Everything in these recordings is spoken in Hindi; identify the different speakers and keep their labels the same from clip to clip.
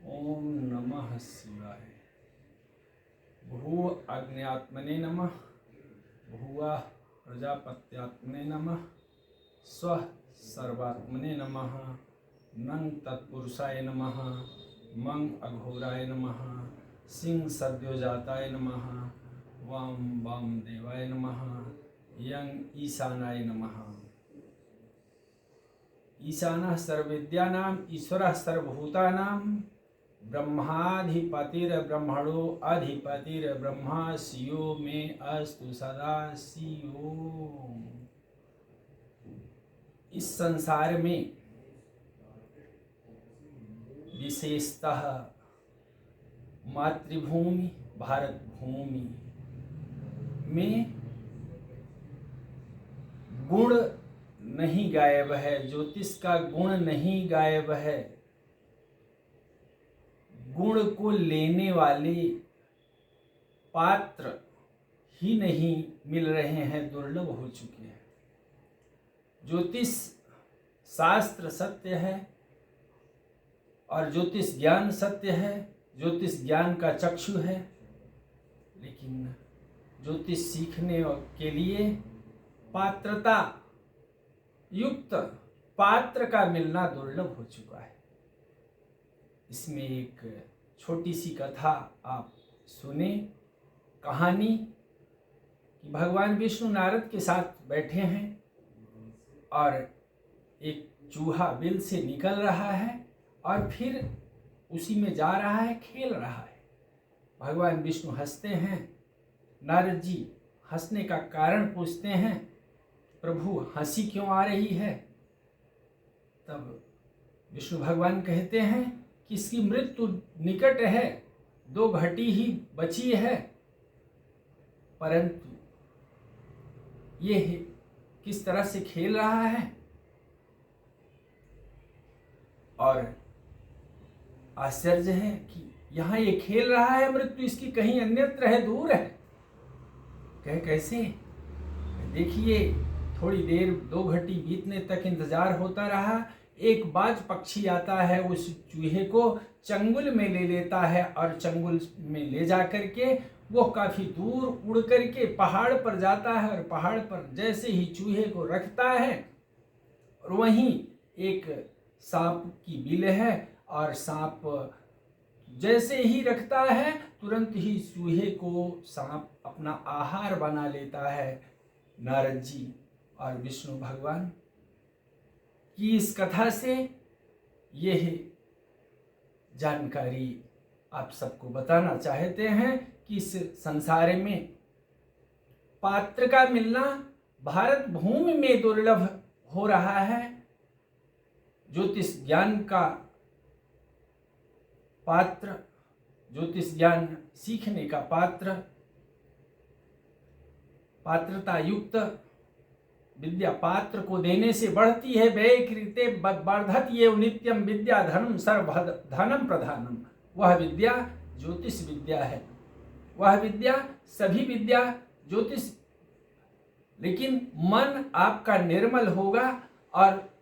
Speaker 1: ओम नमः शिवाय। भू अग्न्यात्मने नमः। भुवः प्रजापत्यात्मने नमः। स्वः सर्वात्मने नमः। नंग तत्पुरुषाय नमः। मंग अघोराय नमः। सिंह सद्योजाताय नमः। वाम वाम देवाय नमः। यंग ईशानाय नमः। ईशानः सर्वविद्यानां ईश्वरः सर्वभूतानां ब्रह्माधिपतिर्ब्रह्मणो अधिपतिर्ब्रह्मा शियो मे अस्तु सदा शिवो। इस संसार में विशेषतः मातृभूमि भारत भूमि में गुण नहीं गायब है, ज्योतिष का गुण नहीं गायब है। गुण को लेने वाले पात्र ही नहीं मिल रहे हैं, दुर्लभ हो चुके हैं। ज्योतिष शास्त्र सत्य है और ज्योतिष ज्ञान सत्य है, ज्योतिष ज्ञान का चक्षु है, लेकिन ज्योतिष सीखने के लिए पात्रता युक्त पात्र का मिलना दुर्लभ हो चुका है। इसमें एक छोटी सी कथा आप सुने। कहानी कि भगवान विष्णु नारद के साथ बैठे हैं और एक चूहा बिल से निकल रहा है और फिर उसी में जा रहा है, खेल रहा है। भगवान विष्णु हंसते हैं। नारद जी हंसने का कारण पूछते हैं, प्रभु हंसी क्यों आ रही है? तब विष्णु भगवान कहते हैं कि इसकी मृत्यु निकट है, 2 घटी ही बची है, परंतु ये किस तरह से खेल रहा है और आश्चर्य है कि यहाँ ये खेल रहा है, मृत्यु इसकी कहीं अन्यत्र है, दूर है। कैसे? देखिए, थोड़ी देर 2 घटी बीतने तक इंतजार होता रहा। एक बाज पक्षी आता है, उस चूहे को चंगुल में ले लेता है और चंगुल में ले जा करके वो काफी दूर उड़ करके पहाड़ पर जाता है और पहाड़ पर जैसे ही चूहे को रखता है और वहीं एक सांप की बिल है और सांप जैसे ही रखता है तुरंत ही चूहे को सांप अपना आहार बना लेता है। नारद जी और विष्णु भगवान की इस कथा से यह जानकारी आप सबको बताना चाहते हैं कि इस संसार में पात्र का मिलना भारत भूमि में दुर्लभ हो रहा है। ज्योतिष ज्ञान का पात्र, ज्योतिष ज्ञान सीखने का पात्र, पात्रता युक्त विद्या पात्र को देने से बढ़ती है। व्यय कृते वर्धत ये नित्यम विद्या धनम सर्व धनम प्रधानम। वह विद्या ज्योतिष विद्या है, वह विद्या सभी विद्या ज्योतिष, लेकिन मन आपका निर्मल होगा और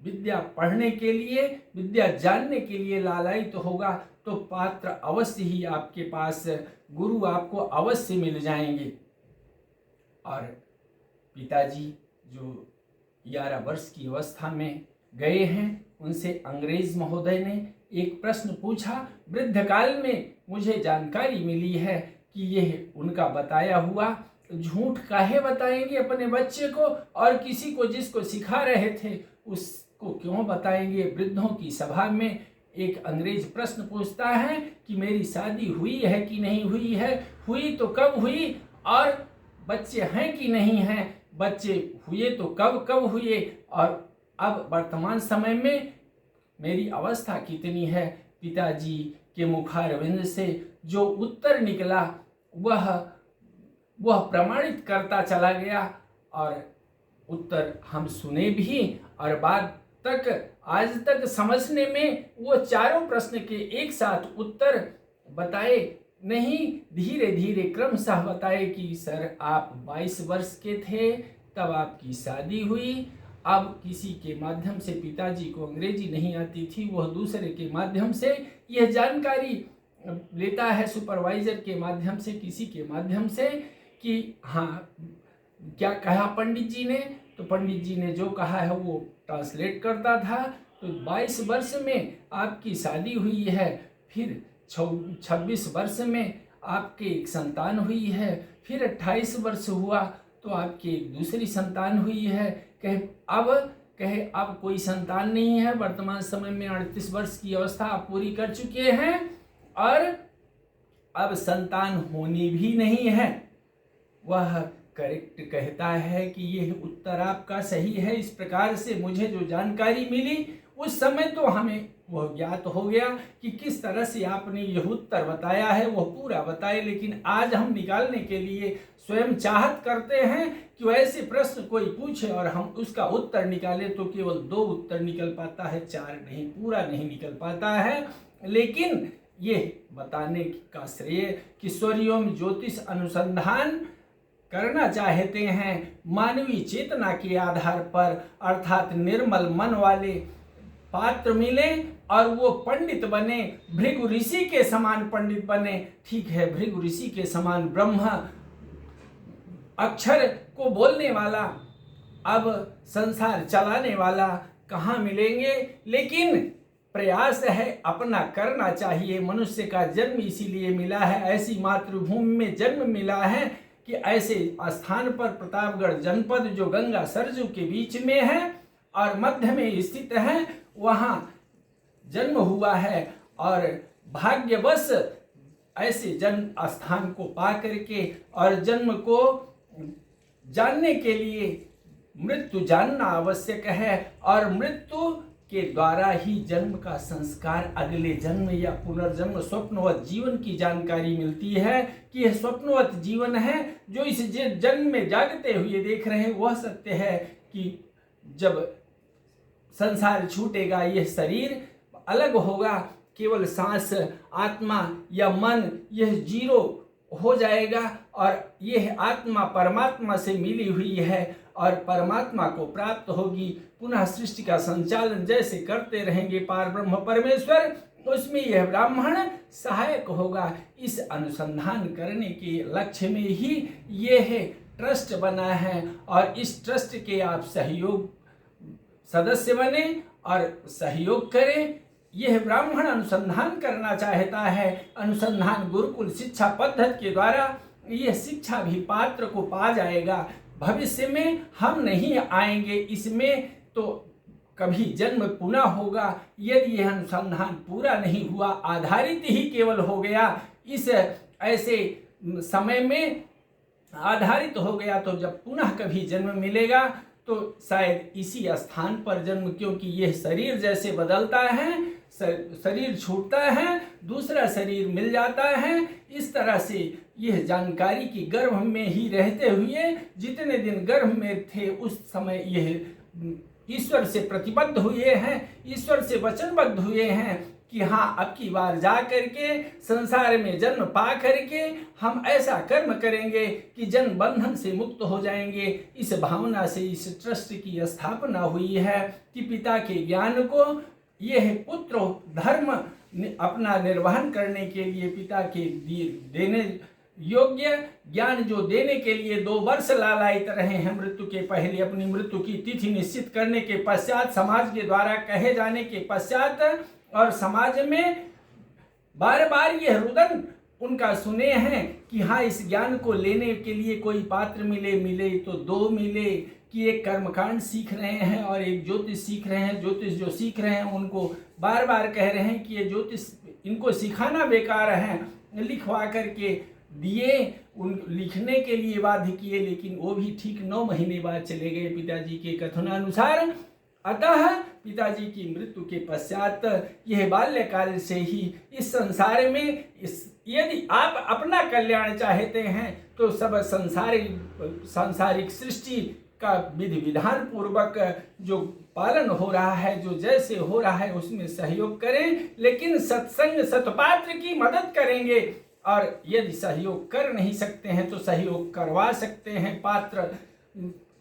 Speaker 1: विद्या पढ़ने के लिए, विद्या जानने के लिए लालायित होगा तो पात्र अवश्य ही आपके पास, गुरु आपको अवश्य मिल जाएंगे। और पिताजी जो 11 वर्ष की अवस्था में गए हैं, उनसे अंग्रेज महोदय ने एक प्रश्न पूछा। वृद्ध काल में मुझे जानकारी मिली है कि यह उनका बताया हुआ झूठ काहे बताएंगे अपने बच्चे को, और किसी को जिसको सिखा रहे थे उसको क्यों बताएंगे? वृद्धों की सभा में एक अंग्रेज प्रश्न पूछता है कि मेरी शादी हुई है कि नहीं हुई है, हुई तो कब हुई, और बच्चे हैं कि नहीं हैं, बच्चे हुए तो कब कब हुए, और अब वर्तमान समय में मेरी अवस्था कितनी है? पिताजी के मुखारविंद से जो उत्तर निकला वह प्रमाणित करता चला गया, और उत्तर हम सुने भी और बाद तक आज तक समझने में वो चारों प्रश्न के एक साथ उत्तर बताए नहीं, धीरे धीरे क्रमशः बताए कि सर आप 22 वर्ष के थे तब आपकी शादी हुई, अब किसी के माध्यम से, पिताजी को अंग्रेजी नहीं आती थी, वह दूसरे के माध्यम से यह जानकारी लेता है, सुपरवाइजर के माध्यम से, किसी के माध्यम से, कि हाँ क्या कहा पंडित जी ने, तो पंडित जी ने जो कहा है वो ट्रांसलेट करता था। तो 22 वर्ष में आपकी शादी हुई है, फिर 26 वर्ष में आपके एक संतान हुई है, फिर 28 वर्ष हुआ तो आपकी एक दूसरी संतान हुई है। कहे अब कोई संतान नहीं है, वर्तमान समय में 38 वर्ष की अवस्था आप पूरी कर चुके हैं और अब संतान होनी भी नहीं है। वह करेक्ट कहता है कि यह उत्तर आपका सही है। इस प्रकार से मुझे जो जानकारी मिली उस समय तो हमें वह ज्ञात हो गया कि किस तरह से आपने यह उत्तर बताया है, वह पूरा बताए, लेकिन आज हम निकालने के लिए स्वयं चाहत करते हैं कि वैसे प्रश्न कोई पूछे और हम उसका उत्तर निकालें तो केवल 2 उत्तर निकल पाता है, 4 नहीं, पूरा नहीं निकल पाता है। लेकिन ये बताने का श्रेय कि स्वरियों ज्योतिष अनुसंधान करना चाहते हैं मानवीय चेतना के आधार पर, अर्थात निर्मल मन वाले पात्र मिले और वो पंडित बने, भृगु ऋषि के समान पंडित बने। ठीक है, भृगु ऋषि के समान ब्रह्म अक्षर को बोलने वाला, अब संसार चलाने वाला कहाँ मिलेंगे? लेकिन प्रयास है, अपना करना चाहिए। मनुष्य का जन्म इसीलिए मिला है, ऐसी मातृभूमि में जन्म मिला है कि ऐसे स्थान पर प्रतापगढ़ जनपद जो गंगा सरजू के बीच में है और मध्य में स्थित है, वहाँ जन्म हुआ है। और भाग्यवश ऐसे जन्म स्थान को पा करके और जन्म को जानने के लिए मृत्यु जानना आवश्यक है, और मृत्यु के द्वारा ही जन्म का संस्कार, अगले जन्म या पुनर्जन्म, स्वप्नवत जीवन की जानकारी मिलती है कि यह स्वप्नवत जीवन है जो इस जन्म में जागते हुए देख रहे हैं। वह सत्य है कि जब संसार छूटेगा, यह शरीर अलग होगा, केवल सांस, आत्मा या मन यह जीरो हो जाएगा और यह आत्मा परमात्मा से मिली हुई है और परमात्मा को प्राप्त होगी। पुनः सृष्टि का संचालन जैसे करते रहेंगे पार ब्रह्म परमेश्वर, उसमें यह ब्राह्मण सहायक होगा। इस अनुसंधान करने के लक्ष्य में ही यह ट्रस्ट बना है और इस ट्रस्ट के आप सहयोग सदस्य बने और सहयोग करें। यह ब्राह्मण अनुसंधान करना चाहता है, अनुसंधान गुरुकुल शिक्षा पद्धति के द्वारा यह शिक्षा भी पात्र को पा जाएगा। भविष्य में हम नहीं आएंगे इसमें, तो कभी जन्म पुनः होगा यदि यह अनुसंधान पूरा नहीं हुआ, आधारित ही केवल हो गया, इस ऐसे समय में आधारित हो गया, तो जब पुनः कभी जन्म मिलेगा तो शायद इसी स्थान पर जन्म, क्योंकि यह शरीर जैसे बदलता है, शरीर छूटता है, दूसरा शरीर मिल जाता है, इस तरह से यह जानकारी की गर्भ में ही रहते हुए जितने दिन गर्भ में थे उस समय यह ईश्वर से प्रतिबद्ध हुए हैं, ईश्वर से वचनबद्ध हुए हैं कि हाँ अब की बार जा करके संसार में जन्म पा करके हम ऐसा कर्म करेंगे कि जन्म बंधन से मुक्त हो जाएंगे। इस भावना से इस ट्रस्ट की स्थापना हुई है कि पिता के ज्ञान को यह पुत्र धर्म अपना निर्वहन करने के लिए, पिता के देने योग्य ज्ञान जो देने के लिए 2 वर्ष लालायित रहे हैं, मृत्यु के पहले अपनी मृत्यु की तिथि निश्चित करने के पश्चात, समाज के द्वारा कहे जाने के पश्चात और समाज में बार बार यह रुदन उनका सुने हैं कि हाँ इस ज्ञान को लेने के लिए कोई पात्र मिले तो 2 मिले, कि एक कर्मकांड सीख रहे हैं और एक ज्योतिष सीख रहे हैं। ज्योतिष जो सीख रहे हैं उनको बार बार कह रहे हैं कि ये ज्योतिष इनको सिखाना बेकार है, लिखवा करके दिए, उन लिखने के लिए बाध्य किए, लेकिन वो भी ठीक 9 महीने बाद चले गए पिताजी के कथनानुसार। अतः पिताजी की मृत्यु के पश्चात यह बाल्यकाल से ही इस संसार में यदि आप अपना कल्याण चाहते हैं तो सब सांसारिक सृष्टि का विधि विधान पूर्वक जो पालन हो रहा है, जो जैसे हो रहा है उसमें सहयोग करें, लेकिन सत्संग सतपात्र की मदद करेंगे। और यदि सहयोग कर नहीं सकते हैं तो सहयोग करवा सकते हैं। पात्र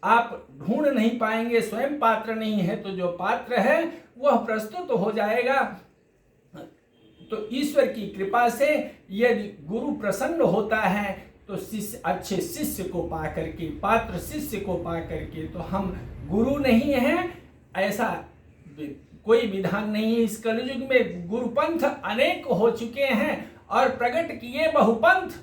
Speaker 1: आप ढूंढ नहीं पाएंगे, स्वयं पात्र नहीं है, तो जो पात्र है वह प्रस्तुत हो जाएगा। तो ईश्वर की कृपा से यदि गुरु प्रसन्न होता है तो शिष्य, अच्छे शिष्य को पा करके, पात्र शिष्य को पा करके, तो हम गुरु नहीं हैं ऐसा कोई विधान नहीं है। इस कलयुग में गुरुपंथ अनेक हो चुके हैं और प्रकट किए बहुपंथ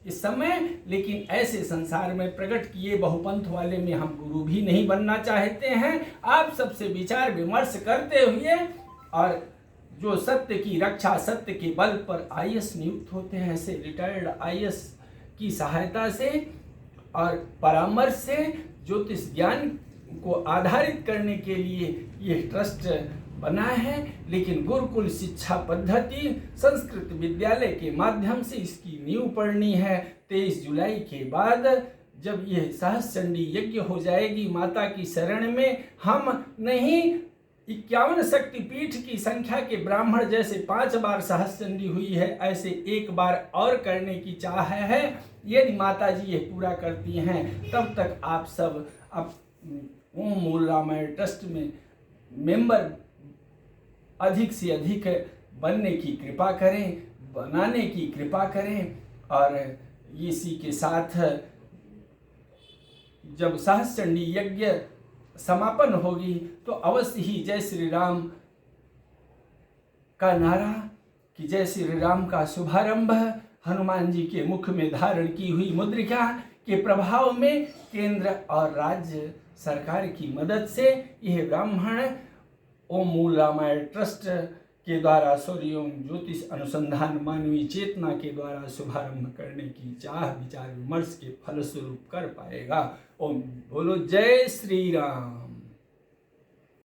Speaker 1: इस समय, लेकिन ऐसे संसार में प्रकट किए बहुपंथ वाले में हम गुरु भी नहीं बनना चाहते हैं। आप सबसे विचार विमर्श करते हुए, और जो सत्य की रक्षा सत्य के बल पर आईएएस नियुक्त होते हैं, ऐसे रिटायर्ड आईएएस की सहायता से और परामर्श से ज्योतिष ज्ञान को आधारित करने के लिए ये ट्रस्ट बना है। लेकिन गुरुकुल शिक्षा पद्धति संस्कृत विद्यालय के माध्यम से इसकी नींव पड़नी है। 23 जुलाई के बाद जब यह सहस्त्रचंडी यज्ञ हो जाएगी माता की शरण में, हम नहीं 51 शक्तिपीठ की संख्या के ब्राह्मण जैसे 5 बार सहस्त्रचंडी हुई है, ऐसे एक बार और करने की चाह है। यदि माता जी ये पूरा करती हैं तब तक आप सब अब ओम मूल रामायण ट्रस्ट में मेंबर अधिक से अधिक बनने की कृपा करें, बनाने की कृपा करें। और इसी के साथ जब सहस्त्रचंडी यज्ञ समापन होगी तो अवश्य ही जय श्री राम का नारा, कि जय श्री राम का शुभारंभ हनुमान जी के मुख में धारण की हुई मुद्रिका के प्रभाव में केंद्र और राज्य सरकार की मदद से यह ब्राह्मण ओम मूल रामायण ट्रस्ट के द्वारा सूर्यों ज्योतिष अनुसंधान मानवीय चेतना के द्वारा शुभारंभ करने की चाह विचार विमर्श के फलस्वरूप कर पाएगा। ओम बोलो जय श्री राम।